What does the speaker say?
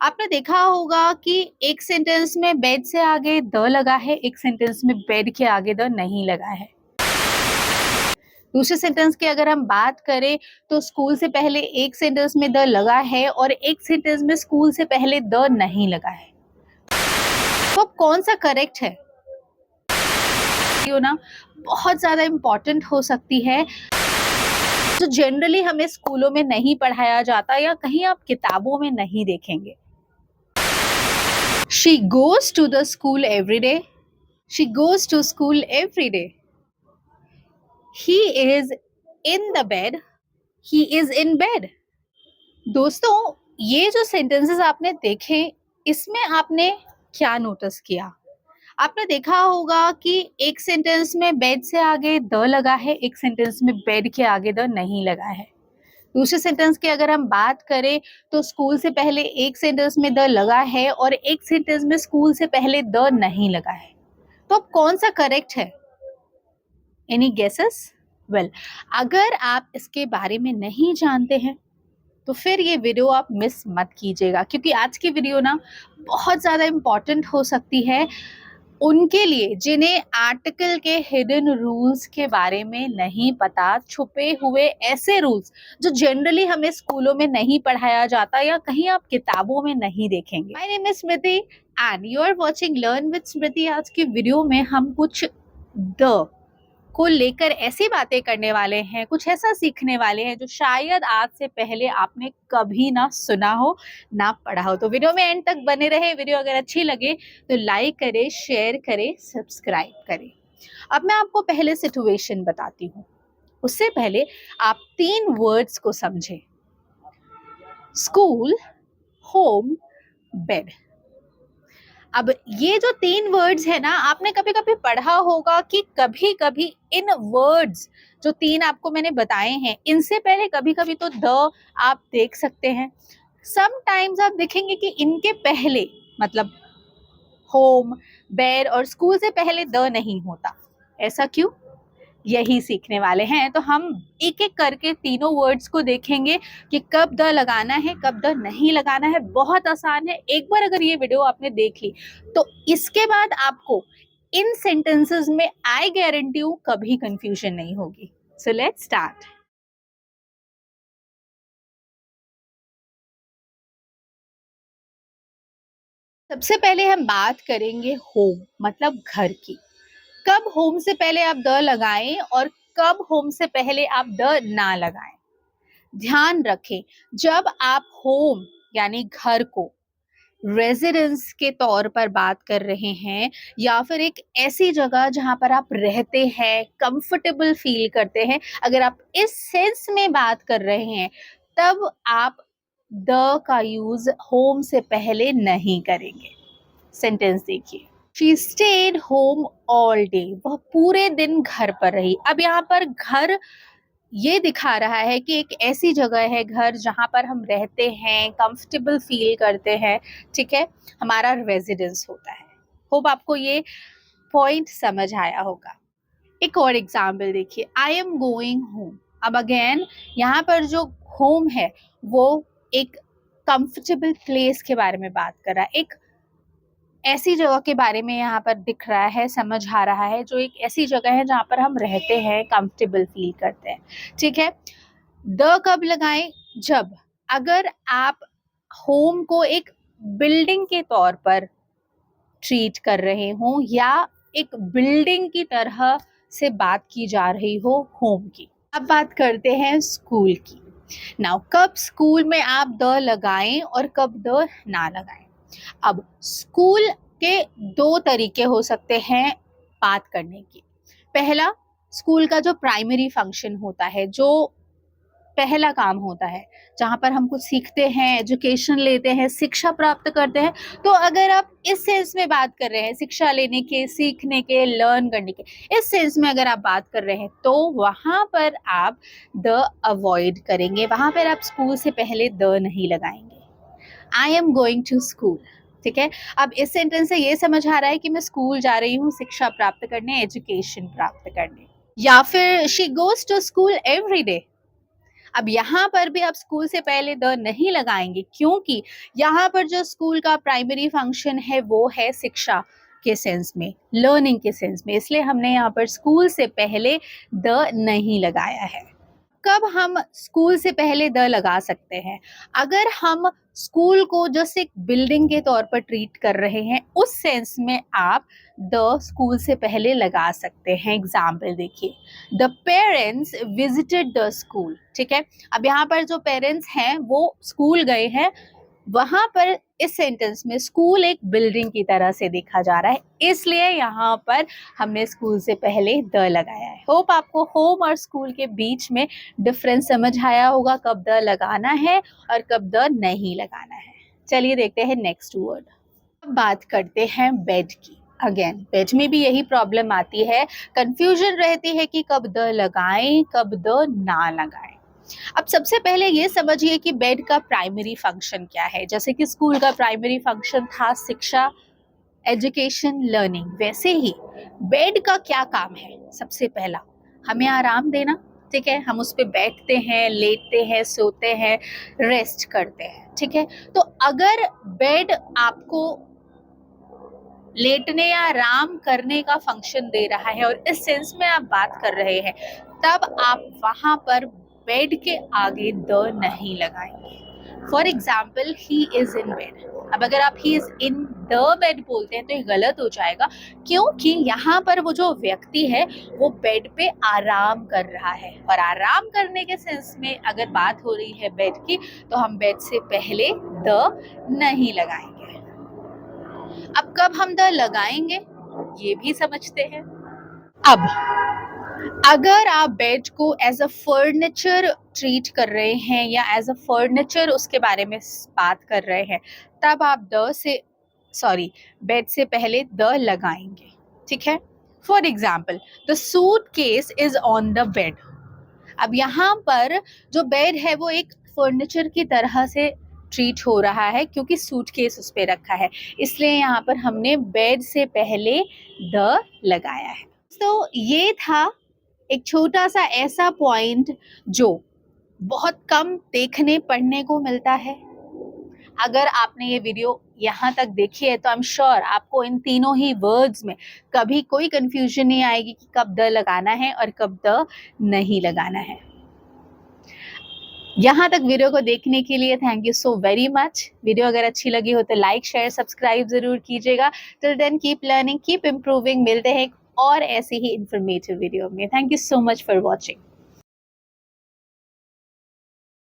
आपने देखा होगा कि एक सेंटेंस में बेड से आगे द लगा है, एक सेंटेंस में बेड के आगे द नहीं लगा है। दूसरे सेंटेंस की अगर हम बात करें तो स्कूल से पहले एक सेंटेंस में द लगा है और एक सेंटेंस में स्कूल से पहले द नहीं लगा है। तो अब कौन सा करेक्ट है? ना बहुत ज्यादा इम्पोर्टेंट हो सकती है, जो जनरली हमें स्कूलों में नहीं पढ़ाया जाता या कहीं आप किताबों में नहीं देखेंगे। She goes to the school every day. She goes to school every day. He is in the bed. He is in bed. दोस्तों, ये जो सेंटेंसेस आपने देखे, इसमें आपने क्या नोटिस किया? आपने देखा होगा कि एक सेंटेंस में बेड से आगे द लगा है, एक सेंटेंस में बेड के आगे द नहीं लगा है। दूसरे सेंटेंस की अगर हम बात करें तो स्कूल से पहले एक सेंटेंस में द लगा है और एक सेंटेंस में स्कूल से पहले द नहीं लगा है। तो अब कौन सा करेक्ट है? Any guesses? वेल, अगर आप इसके बारे में नहीं जानते हैं तो फिर ये वीडियो आप मिस मत कीजिएगा, क्योंकि आज की वीडियो ना बहुत ज़्यादा इम्पॉर्टेंट हो सकती है उनके लिए जिन्हें आर्टिकल के हिडन रूल्स के बारे में नहीं पता, छुपे हुए ऐसे रूल्स जो जनरली हमें स्कूलों में नहीं पढ़ाया जाता या कहीं आप किताबों में नहीं देखेंगे। My name is Smriti and you are watching learn with Smriti. आज की वीडियो में हम कुछ द को लेकर ऐसी बातें करने वाले हैं, कुछ ऐसा सीखने वाले हैं जो शायद आज से पहले आपने कभी ना सुना हो, ना पढ़ा हो। तो वीडियो में एंड तक बने रहे। वीडियो अगर अच्छी लगे तो लाइक करें, शेयर करें, सब्सक्राइब करें। अब मैं आपको पहले सिचुएशन बताती हूँ, उससे पहले आप 3 वर्ड्स को समझें। School, home, bed. अब ये जो 3 वर्ड्स है ना, आपने कभी कभी पढ़ा होगा कि कभी कभी इन वर्ड्स जो 3 आपको मैंने बताए हैं, इनसे पहले कभी कभी तो द आप देख सकते हैं। समटाइम्स आप देखेंगे कि इनके पहले, मतलब होम, बेड और स्कूल से पहले द नहीं होता। ऐसा क्यों? यही सीखने वाले हैं। तो हम एक एक करके तीनों वर्ड्स को देखेंगे कि कब द लगाना है, कब द नहीं लगाना है। बहुत आसान है। एक बार अगर ये वीडियो आपने देख ली तो इसके बाद आपको इन सेंटेंसेस में आई गारंटी हूं कभी कंफ्यूजन नहीं होगी। So let's start. सबसे पहले हम बात करेंगे होम, मतलब घर की। कब होम से पहले आप द लगाएं और कब होम से पहले आप द ना लगाएं। ध्यान रखें, जब आप होम यानी घर को रेजिडेंस के तौर पर बात कर रहे हैं या फिर एक ऐसी जगह जहां पर आप रहते हैं, कंफर्टेबल फील करते हैं, अगर आप इस सेंस में बात कर रहे हैं, तब आप द का यूज होम से पहले नहीं करेंगे। सेंटेंस देखिए। She stayed home all day. वह पूरे दिन घर पर रही। अब यहाँ पर घर ये दिखा रहा है कि एक ऐसी जगह है घर जहाँ पर हम रहते हैं, कंफर्टेबल फील करते हैं, ठीक है, हमारा रेजिडेंस होता है। होप आपको ये पॉइंट समझ आया होगा। एक और एग्जाम्पल देखिए। आई एम गोइंग होम। अब अगेन यहाँ पर जो होम है वो एक कंफर्टेबल प्लेस के बारे में बात कर रहा है, एक ऐसी जगह के बारे में यहाँ पर दिख रहा है, समझ आ रहा है, जो एक ऐसी जगह है जहाँ पर हम रहते हैं, कंफर्टेबल फील करते हैं, ठीक है। द कब लगाएं? जब अगर आप होम को एक बिल्डिंग के तौर पर ट्रीट कर रहे हो या एक बिल्डिंग की तरह से बात की जा रही हो होम की। अब बात करते हैं स्कूल की। नाउ, कब स्कूल में आप द लगाएं और कब द ना लगाएं। अब स्कूल के 2 तरीके हो सकते हैं बात करने की। पहला, स्कूल का जो प्राइमरी फंक्शन होता है, जो पहला काम होता है, जहाँ पर हम कुछ सीखते हैं, एजुकेशन लेते हैं, शिक्षा प्राप्त करते हैं। तो अगर आप इस सेंस में बात कर रहे हैं, शिक्षा लेने के, सीखने के, लर्न करने के, इस सेंस में अगर आप बात कर रहे हैं तो वहाँ पर आप द अवॉइड करेंगे। वहाँ पर आप स्कूल से पहले द नहीं लगाएंगे। I am going to school, ठीक है। अब इस सेंटेंस से ये समझ आ रहा है कि मैं स्कूल जा रही हूँ शिक्षा प्राप्त करने, एजुकेशन प्राप्त करने। या फिर she goes to school every day. अब यहाँ पर भी आप स्कूल से पहले द नहीं लगाएंगे, क्योंकि यहाँ पर जो स्कूल का प्राइमरी फंक्शन है वो है शिक्षा के सेंस में, लर्निंग के सेंस में, इसलिए हमने यहाँ पर स्कूल से पहले द नहीं लगाया है। कब हम स्कूल से पहले द लगा सकते हैं? अगर हम स्कूल को जस्ट एक बिल्डिंग के तौर पर ट्रीट कर रहे हैं, उस सेंस में आप द स्कूल से पहले लगा सकते हैं। एग्जाम्पल देखिए, the parents visited the school. ठीक है, अब यहाँ पर जो पेरेंट्स हैं वो स्कूल गए हैं, वहां पर इस सेंटेंस में स्कूल एक बिल्डिंग की तरह से देखा जा रहा है, इसलिए यहाँ पर हमने स्कूल से पहले द लगाया है। होप आपको होम और स्कूल के बीच में डिफरेंस समझ आया होगा, कब द लगाना है और कब द नहीं लगाना है। चलिए देखते हैं नेक्स्ट वर्ड। अब बात करते हैं बेड की। अगेन बेड में भी यही प्रॉब्लम आती है, कंफ्यूजन रहती है कि कब द लगाएं कब द ना लगाएं। अब सबसे पहले ये समझिए कि बेड का प्राइमरी फंक्शन क्या है। जैसे कि स्कूल का प्राइमरी फंक्शन था शिक्षा, एजुकेशन, लर्निंग, वैसे ही बेड का क्या काम है? सबसे पहला हमें आराम देना। ठीक है, हम उस पे बैठते हैं, लेटते हैं, सोते हैं, रेस्ट करते हैं। ठीक है, तो अगर बेड आपको लेटने या आराम करने का फंक्शन दे रहा है और इस सेंस में आप बात कर रहे हैं, तब आप वहां पर बेड के आगे द नहीं लगाएंगे। For example, he is in bed. अब अगर आप he is in the bed बोलते हैं तो ये गलत हो जाएगा, क्योंकि यहाँ पर वो जो व्यक्ति है वो बेड पे आराम कर रहा है, और आराम करने के सेंस में अगर बात हो रही है बेड की, तो हम बेड से पहले द नहीं लगाएंगे। अब कब हम द लगाएंगे ये भी समझते हैं। अब अगर आप बेड को एज अ फर्नीचर ट्रीट कर रहे हैं या एज अ फर्नीचर उसके बारे में बात कर रहे हैं, तब आप बेड से पहले द लगाएंगे। ठीक है, for example, the suit case is on the bed. अब यहाँ पर जो बेड है वो एक फर्नीचर की तरह से ट्रीट हो रहा है, क्योंकि सूटकेस उस पे रखा है, इसलिए यहाँ पर हमने बेड से पहले द लगाया है। तो ये था एक छोटा सा ऐसा पॉइंट जो बहुत कम देखने पढ़ने को मिलता है। अगर आपने ये वीडियो यहाँ तक देखी है तो आई एम श्योर आपको इन तीनों ही वर्ड्स में कभी कोई कंफ्यूजन नहीं आएगी कि कब द लगाना है और कब द नहीं लगाना है। यहाँ तक वीडियो को देखने के लिए thank you so very much. Video अगर अच्छी लगी हो तो लाइक शेयर सब्सक्राइब जरूर कीजिएगा। Till then keep learning, keep improving. मिलते हैं एक और ऐसी ही इंफॉर्मेटिव वीडियो में। Thank you so much for watching.